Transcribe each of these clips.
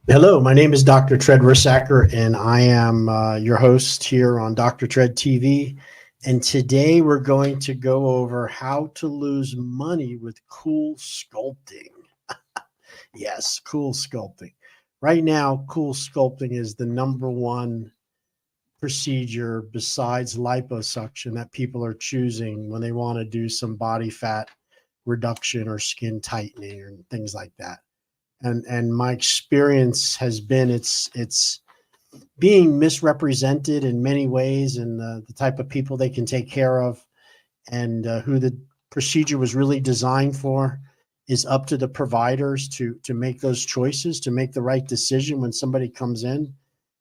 Hello, my name is Dr. Tred Rissacker, and I am your host here on Dr. Tred TV. And today we're going to go over how to lose money with cool sculpting. Yes, cool sculpting. Right now, cool sculpting is the number one procedure besides liposuction that people are choosing when they want to do some body fat reduction or skin tightening or things like that. And my experience has been it's being misrepresented in many ways, and the type of people they can take care of, and who the procedure was really designed for is up to the providers to make those choices, to make the right decision when somebody comes in.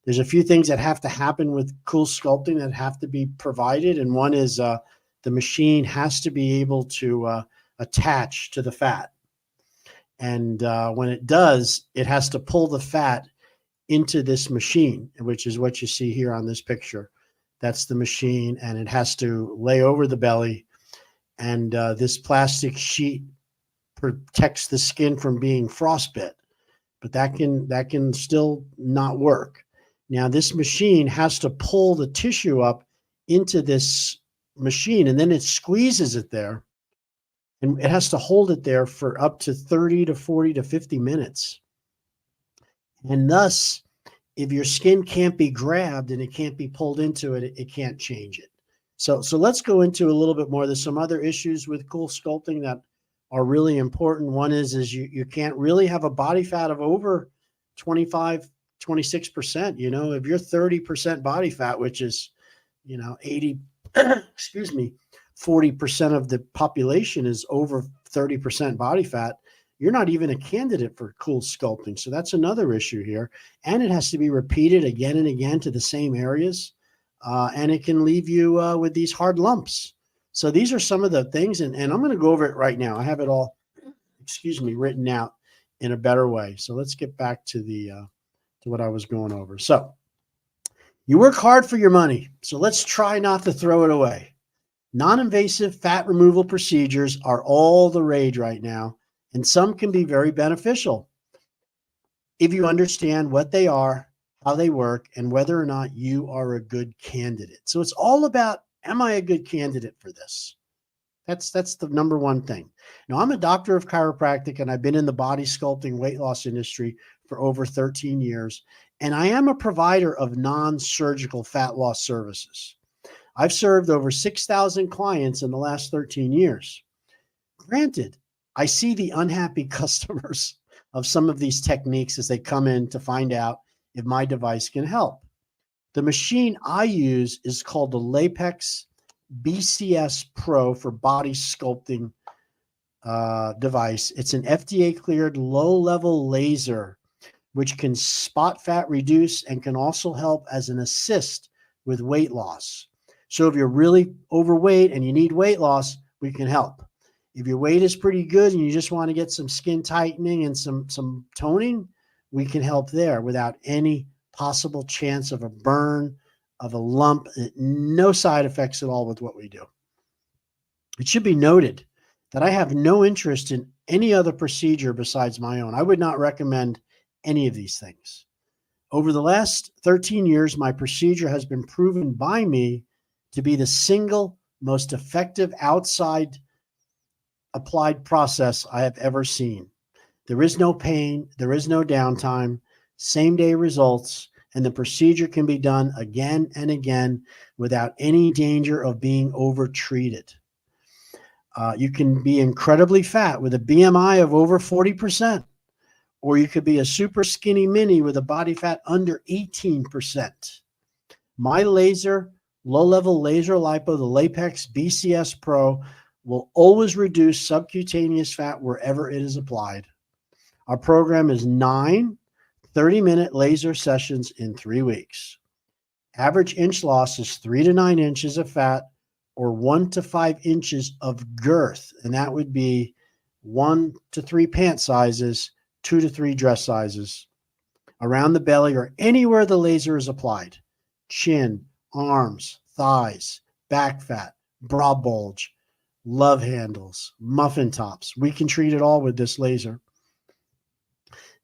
There's a few things that have to happen with cool sculpting that have to be provided, and one is the machine has to be able to attach to the fat. And when it does, it has to pull the fat into this machine, which is what you see here on this picture. That's the machine, and it has to lay over the belly. And this plastic sheet protects the skin from being frostbit, but that can still not work. Now, this machine has to pull the tissue up into this machine, and then it squeezes it there. And it has to hold it there for up to 30 to 40 to 50 minutes. And thus, if your skin can't be grabbed and it can't be pulled into it, it can't change it. So let's go into a little bit more. There's some other issues with cool sculpting that are really important. One is you can't really have a body fat of over 25, 26%. You know, if you're 30% body fat, which is, 80, excuse me, 40% of the population is over 30% body fat, you're not even a candidate for cool sculpting. So that's another issue here. And it has to be repeated again and again to the same areas. And it can leave you with these hard lumps. So these are some of the things, and I'm going to go over it right now. I have it all, written out in a better way. So let's get back to to what I was going over. So you work hard for your money. So let's try not to throw it away. Non-invasive fat removal procedures are all the rage right now, and some can be very beneficial if you understand what they are, how they work, and whether or not you are a good candidate. So it's all about, am I a good candidate for this? That's the number one thing. Now, I'm a doctor of chiropractic, and I've been in the body sculpting weight loss industry for over 13 years, and I am a provider of non-surgical fat loss services. I've served over 6,000 clients in the last 13 years. Granted, I see the unhappy customers of some of these techniques as they come in to find out if my device can help. The machine I use is called the Lapex BCS Pro for body sculpting device. It's an FDA-cleared low-level laser, which can spot fat reduce and can also help as an assist with weight loss. So if you're really overweight and you need weight loss, we can help. If your weight is pretty good and you just want to get some skin tightening and some toning, we can help there without any possible chance of a burn, of a lump, no side effects at all with what we do. It should be noted that I have no interest in any other procedure besides my own. I would not recommend any of these things. Over the last 13 years, my procedure has been proven by me to be the single most effective outside applied process I have ever seen. There is no pain, there is no downtime, same day results, and the procedure can be done again and again without any danger of being overtreated. You can be incredibly fat with a BMI of over 40%, or you could be a super skinny mini with a body fat under 18%. My laser, low-level laser lipo, the Lapex BCS Pro, will always reduce subcutaneous fat wherever it is applied. Our program is 9 30-minute laser sessions in 3 weeks. Average inch loss is 3 to 9 inches of fat or 1 to 5 inches of girth, and that would be 1 to 3 pant sizes, 2 to 3 dress sizes, around the belly or anywhere the laser is applied. Chin, arms, thighs, back fat, bra bulge, love handles, muffin tops. We can treat it all with this laser.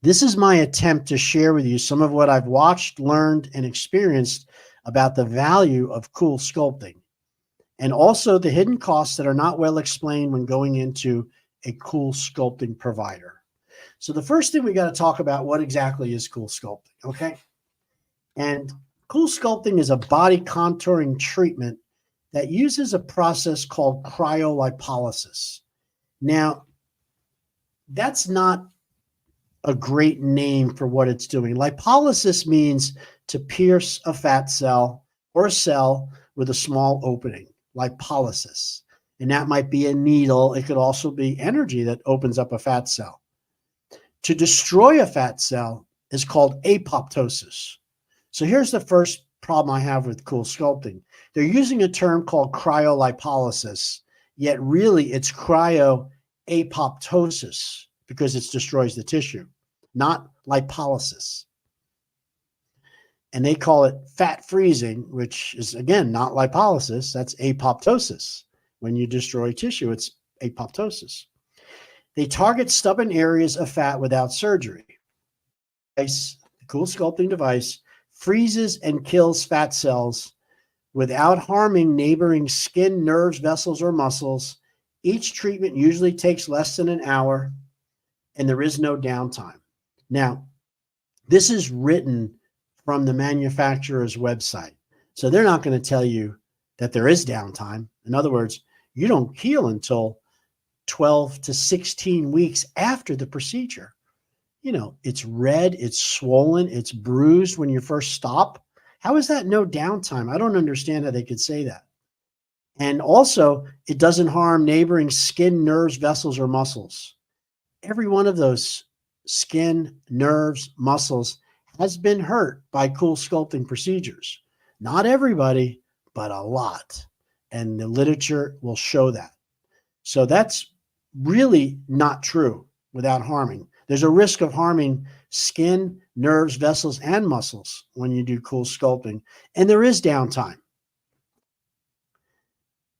This is my attempt to share with you some of what I've watched, learned, and experienced about the value of cool sculpting, and also the hidden costs that are not well explained when going into a cool sculpting provider. So the first thing we got to talk about, what exactly is cool sculpting, okay? And cool sculpting is a body contouring treatment that uses a process called cryolipolysis. Now, that's not a great name for what it's doing. Lipolysis means to pierce a fat cell or a cell with a small opening, lipolysis. And that might be a needle. It could also be energy that opens up a fat cell. To destroy a fat cell is called apoptosis. So here's the first problem I have with cool sculpting. They're using a term called cryolipolysis, yet really it's cryoapoptosis because it destroys the tissue, not lipolysis. And they call it fat freezing, which is, again, not lipolysis. That's apoptosis. When you destroy tissue, it's apoptosis. They target stubborn areas of fat without surgery. The cool sculpting device freezes and kills fat cells without harming neighboring skin, nerves, vessels, or muscles. Each treatment usually takes less than an hour, and there is no downtime. Now, this is written from the manufacturer's website, so they're not going to tell you that there is downtime. In other words, you don't heal until 12 to 16 weeks after the procedure. You know, it's red, it's swollen, it's bruised when you first stop. How is that no downtime? I don't understand how they could say that. And also, it doesn't harm neighboring skin, nerves, vessels, or muscles. Every one of those skin, nerves, muscles has been hurt by cool sculpting procedures. Not everybody, but a lot. And the literature will show that. So that's really not true without harming. There's a risk of harming skin, nerves, vessels, and muscles when you do cool sculpting, and there is downtime.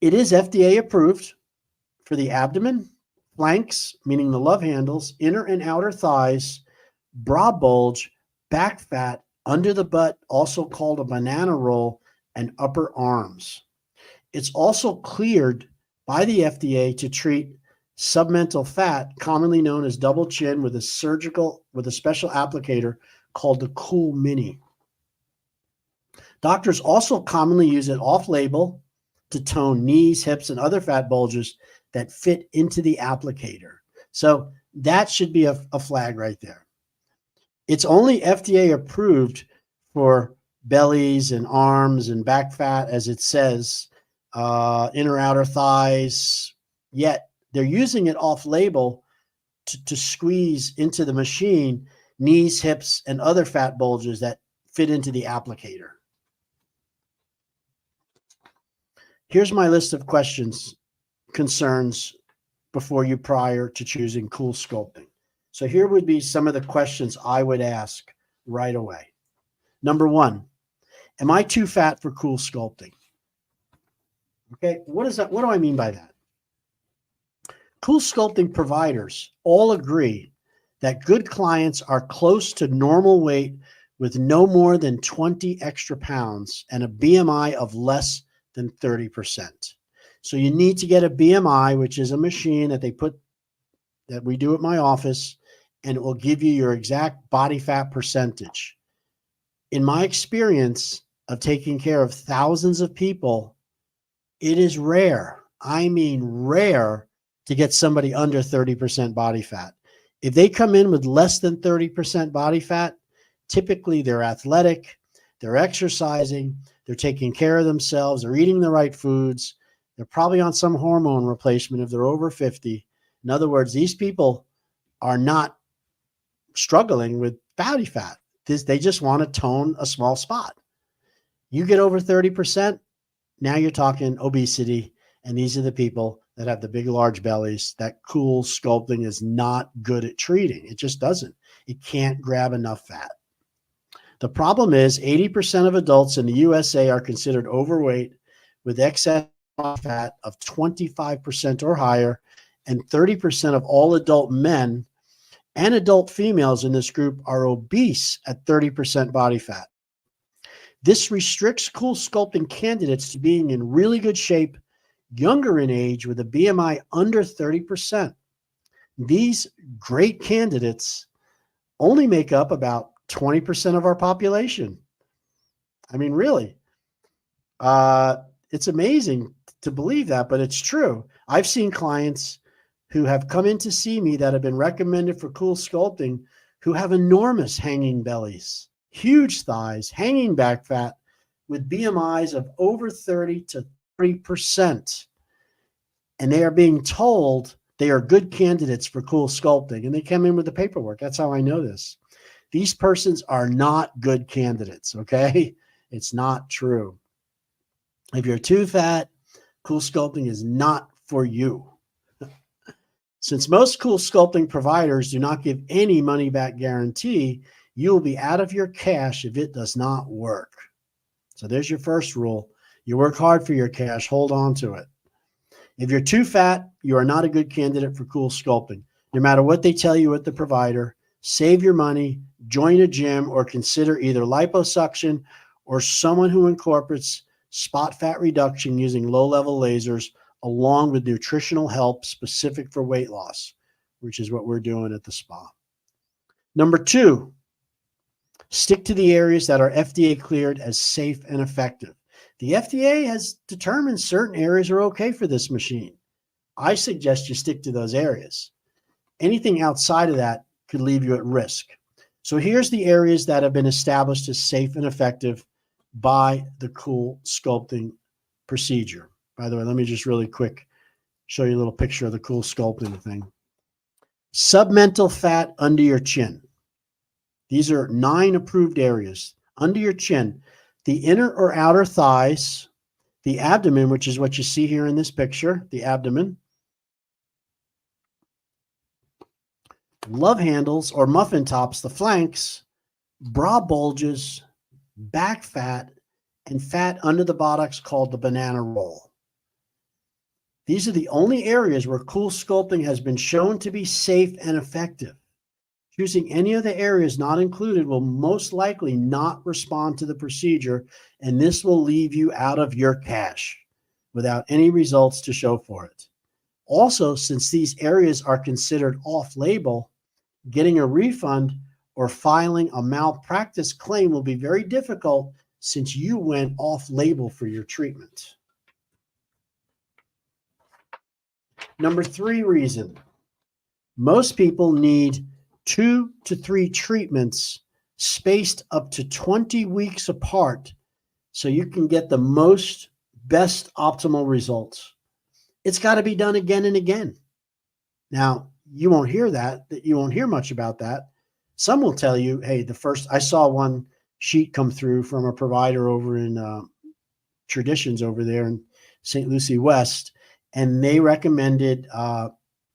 It is FDA approved for the abdomen, flanks, meaning the love handles, inner and outer thighs, bra bulge, back fat, under the butt, also called a banana roll, and upper arms. It's also cleared by the FDA to treat submental fat, commonly known as double chin, with a special applicator called the Cool Mini. Doctors also commonly use it off-label to tone knees, hips, and other fat bulges that fit into the applicator. So that should be a flag right there. It's only FDA approved for bellies and arms and back fat, as it says, inner outer thighs, yet they're using it off-label to squeeze into the machine knees, hips, and other fat bulges that fit into the applicator. Here's my list of questions, concerns before you prior to choosing cool sculpting. So here would be some of the questions I would ask right away. Number one, am I too fat for cool sculpting? Okay, what is that? What do I mean by that? Cool sculpting providers all agree that good clients are close to normal weight with no more than 20 extra pounds and a BMI of less than 30%. So you need to get a BMI, which is a machine that we do at my office, and it will give you your exact body fat percentage. In my experience of taking care of thousands of people, it is rare, I mean rare, to get somebody under 30% body fat. If they come in with less than 30% body fat, typically they're athletic, they're exercising, they're taking care of themselves, they're eating the right foods, they're probably on some hormone replacement if they're over 50. In other words, these people are not struggling with body fat. They just want to tone a small spot. You get over 30%, now you're talking obesity, and these are the people that have the big, large bellies that cool sculpting is not good at treating. It just doesn't. It can't grab enough fat. The problem is 80% of adults in the USA are considered overweight with excess fat of 25% or higher, and 30% of all adult men and adult females in this group are obese at 30% body fat. This restricts Cool Sculpting candidates to being in really good shape, younger in age, with a BMI under 30%. These great candidates only make up about 20% of our population. I mean, really, it's amazing to believe that, but it's true. I've seen clients who have come in to see me that have been recommended for Cool Sculpting who have enormous hanging bellies, huge thighs, hanging back fat, with BMIs of over 30 to 30%. And they are being told they are good candidates for Cool Sculpting, and they come in with the paperwork. That's how I know this. These persons are not good candidates, okay? It's not true. If you're too fat, Cool Sculpting is not for you. Since most Cool Sculpting providers do not give any money-back guarantee, you will be out of your cash if it does not work. So there's your first rule. You work hard for your cash. Hold on to it. If you're too fat, you are not a good candidate for Cool Sculpting. No matter what they tell you at the provider, save your money, join a gym, or consider either liposuction or someone who incorporates spot fat reduction using low-level lasers along with nutritional help specific for weight loss, which is what we're doing at the spa. Number 2, stick to the areas that are FDA cleared as safe and effective. The FDA has determined certain areas are okay for this machine. I suggest you stick to those areas. Anything outside of that could leave you at risk. So here's the areas that have been established as safe and effective by the Cool Sculpting procedure. By the way, let me just really quick show you a little picture of the Cool Sculpting thing. Submental fat under your chin. These are 9 approved areas. Under your chin, the inner or outer thighs, the abdomen, which is what you see here in this picture, the abdomen, love handles or muffin tops, the flanks, bra bulges, back fat, and fat under the buttocks called the banana roll. These are the only areas where Cool Sculpting has been shown to be safe and effective. Choosing any of the areas not included will most likely not respond to the procedure, and this will leave you out of your cash without any results to show for it. Also, since these areas are considered off-label, getting a refund or filing a malpractice claim will be very difficult since you went off-label for your treatment. Number 3 reason, most people need 2 to 3 treatments spaced up to 20 weeks apart so you can get the best optimal results. It's got to be done again and again. Now, you won't hear that. You won't hear much about that. Some will tell you, hey, I saw one sheet come through from a provider over in Traditions over there in St. Lucie West, and they recommended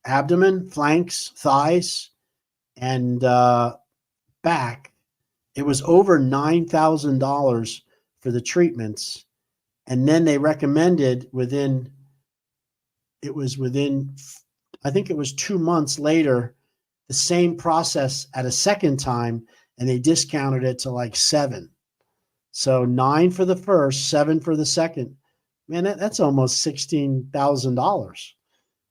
abdomen, flanks, thighs, and back. It was over $9,000 for the treatments. And then they recommended I think it was 2 months later, the same process at a second time, and they discounted it to like $7,000. So $9,000 for the first, $7,000 for the second. Man, that's almost $16,000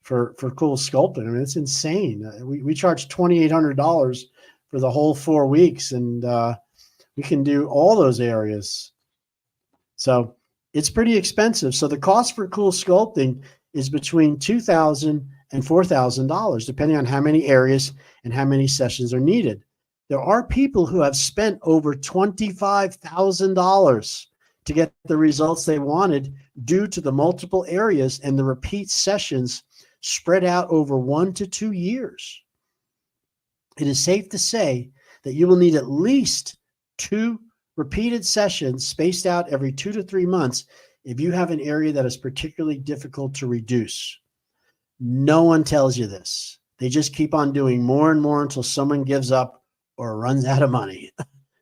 for Cool Sculpting. I mean, it's insane. We charge $2,800 for the whole 4 weeks, and we can do all those areas. So it's pretty expensive. So the cost for Cool Sculpting is between $2,000 and $4,000, depending on how many areas and how many sessions are needed. There are people who have spent over $25,000 to get the results they wanted due to the multiple areas and the repeat sessions spread out over 1 to 2 years. It is safe to say that you will need at least 2 repeated sessions spaced out every 2 to 3 months if you have an area that is particularly difficult to reduce. No one tells you this. They just keep on doing more and more until someone gives up or runs out of money.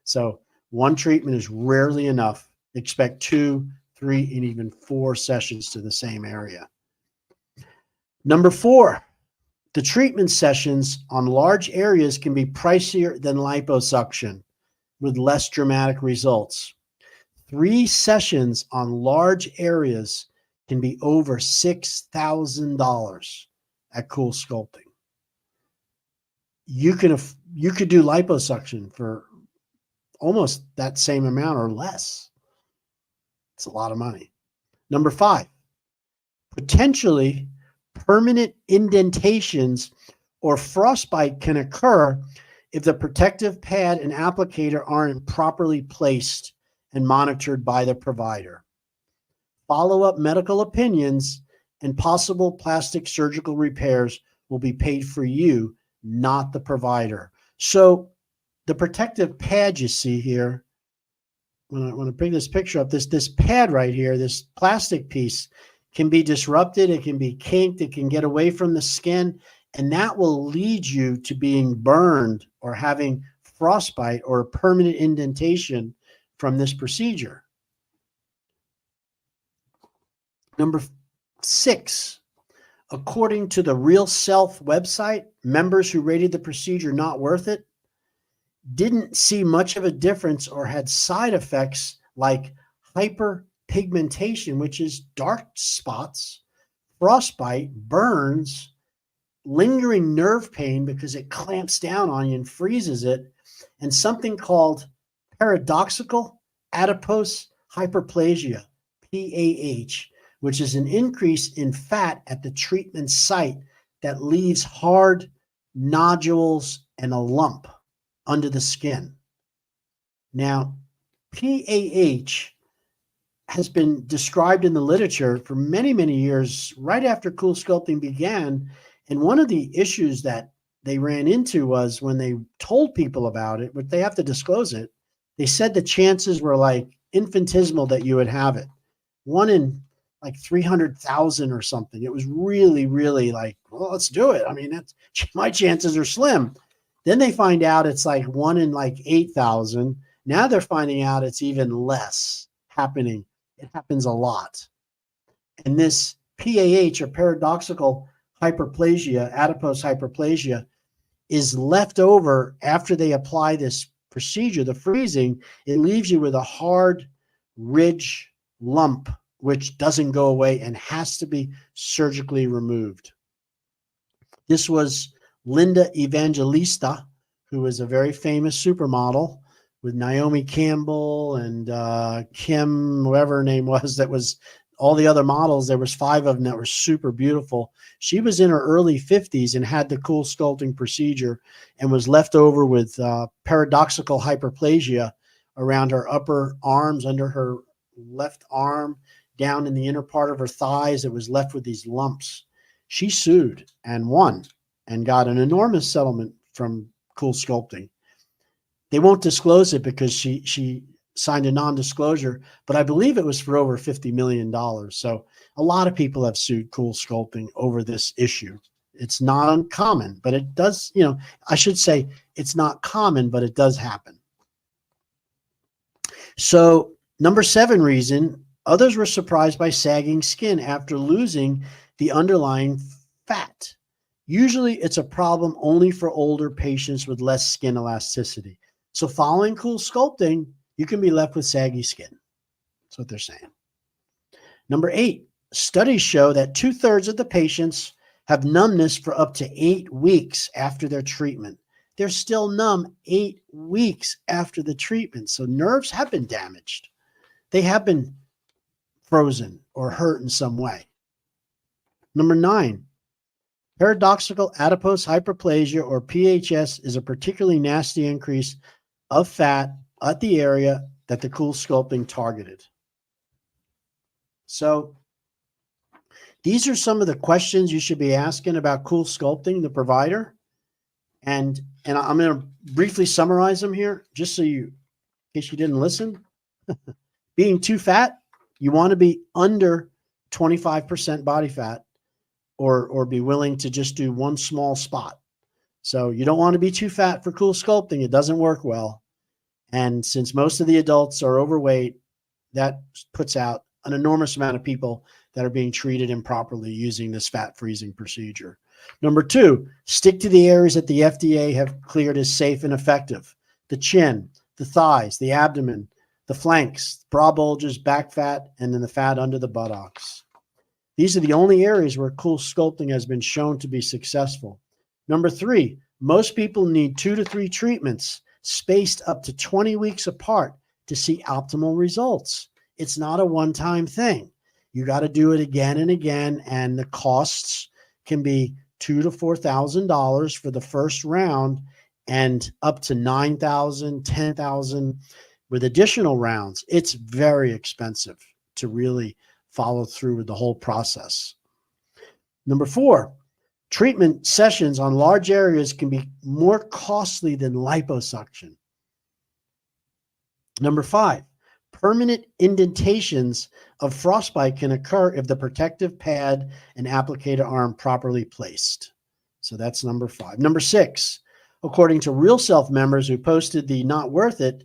So 1 treatment is rarely enough. Expect 2, 3, and even 4 sessions to the same area. Number 4, The treatment sessions on large areas can be pricier than liposuction with less dramatic results. 3 sessions on large areas can be over $6,000 at Cool Sculpting. You could do liposuction for almost that same amount or less. It's a lot of money. Number 5, potentially permanent indentations or frostbite can occur if the protective pad and applicator aren't properly placed and monitored by the provider. Follow-up medical opinions and possible plastic surgical repairs will be paid for you, not the provider. So the protective pad you see here, when I bring this picture up, this pad right here, this plastic piece can be disrupted, it can be kinked, it can get away from the skin, and that will lead you to being burned or having frostbite or a permanent indentation from this procedure. Number 6, according to the Real Self website, members who rated the procedure not worth it didn't see much of a difference or had side effects like hyperpigmentation, which is dark spots, frostbite, burns, lingering nerve pain because it clamps down on you and freezes it, and something called paradoxical adipose hyperplasia, PAH, which is an increase in fat at the treatment site that leaves hard nodules and a lump under the skin. Now, PAH has been described in the literature for many, many years, right after Cool Sculpting began. And one of the issues that they ran into was when they told people about it, but they have to disclose it, they said the chances were like infinitesimal that you would have it. 1 in like 300,000 or something. It was really, really like, well, let's do it. I mean, my chances are slim. Then they find out it's like 1 in like 8,000. Now they're finding out it's even less happening. It happens a lot. And this PAH, or paradoxical hyperplasia, adipose hyperplasia, is left over after they apply this procedure, the freezing. It leaves you with a hard ridge lump, which doesn't go away and has to be surgically removed. This was Linda Evangelista, who was a very famous supermodel with Naomi Campbell and Kim, whoever her name was, that was all the other models. There was 5 of them that were super beautiful. She was in her early 50s and had the Cool Sculpting procedure and was left over with paradoxical hyperplasia around her upper arms, under her left arm, down in the inner part of her thighs. It was left with these lumps. She sued and won and got an enormous settlement from Cool Sculpting. They won't disclose it because she signed a non-disclosure, but I believe it was for over $50 million. So a lot of people have sued Cool Sculpting over this issue. It's not uncommon, but it does, I should say it's not common, but it does happen. So number 7 reason, others were surprised by sagging skin after losing the underlying fat. Usually it's a problem only for older patients with less skin elasticity. So following Cool Sculpting, you can be left with saggy skin. That's what they're saying. Number 8, studies show that 2/3 of the patients have numbness for up to 8 weeks after their treatment. They're still numb 8 weeks after the treatment. So nerves have been damaged. They have been frozen or hurt in some way. Number 9, paradoxical adipose hyperplasia, or PHS, is a particularly nasty increase of fat at the area that the Cool Sculpting targeted. So these are some of the questions you should be asking about Cool Sculpting, the provider. And I'm going to briefly summarize them here, just so in case you didn't listen. Being too fat, you want to be under 25% body fat, or be willing to just do one small spot. So you don't want to be too fat for Cool Sculpting. It doesn't work well. And since most of the adults are overweight, that puts out an enormous amount of people that are being treated improperly using this fat freezing procedure. Number 2, stick to the areas that the FDA have cleared as safe and effective. The chin, the thighs, the abdomen, the flanks, bra bulges, back fat, and then the fat under the buttocks. These are the only areas where cool sculpting has been shown to be successful. Number 3, most people need 2 to 3 treatments spaced up to 20 weeks apart to see optimal results. It's not a one-time thing. You got to do it again and again, and the costs can be $2,000 to $4,000 for the first round and up to $9,000, $10,000 with additional rounds. It's very expensive to really follow through with the whole process. Number 4, treatment sessions on large areas can be more costly than liposuction. Number 5, permanent indentations of frostbite can occur if the protective pad and applicator aren't properly placed. So that's number 5. Number 6, according to Real Self members who posted the not worth it,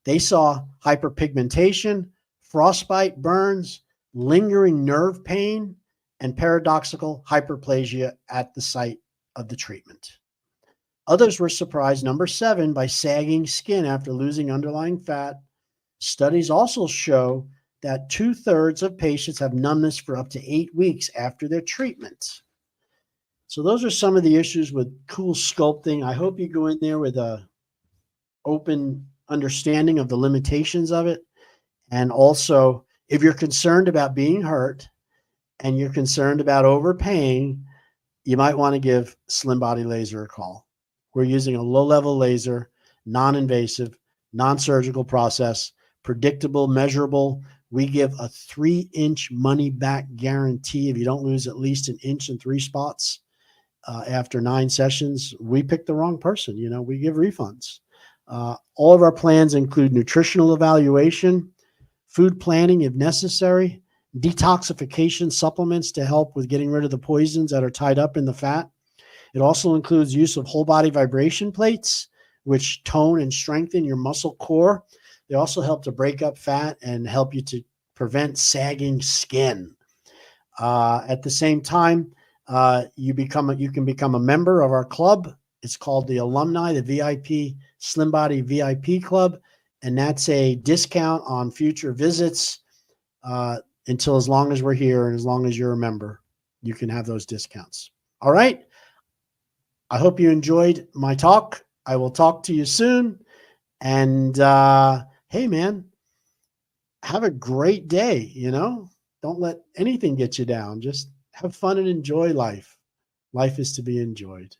they saw hyperpigmentation, frostbite burns, lingering nerve pain, and paradoxical hyperplasia at the site of the treatment. Others were surprised, number 7, by sagging skin after losing underlying fat. Studies also show that 2/3 of patients have numbness for up to 8 weeks after their treatment. So those are some of the issues with cool sculpting. I hope you go in there with a open understanding of the limitations of it. And also, if you're concerned about being hurt and you're concerned about overpaying, you might want to give Slim Body Laser a call. We're using a low-level laser, non-invasive, non-surgical process, predictable, measurable. We give a 3-inch money-back guarantee if you don't lose at least an inch in 3 spots after 9 sessions. We picked the wrong person. You know, we give refunds. All of our plans include nutritional evaluation, food planning if necessary, detoxification supplements to help with getting rid of the poisons that are tied up in the fat. It also includes use of whole body vibration plates, which tone and strengthen your muscle core. They also help to break up fat and help you to prevent sagging skin. At the same time, you can become a member of our club. It's called the Alumni, the VIP Slim Body VIP Club, and that's a discount on future visits until as long as we're here and as long as you're a member, you can have those discounts. All right. I hope you enjoyed my talk. I will talk to you soon. And hey, man, have a great day. You know, don't let anything get you down. Just have fun and enjoy life. Life is to be enjoyed.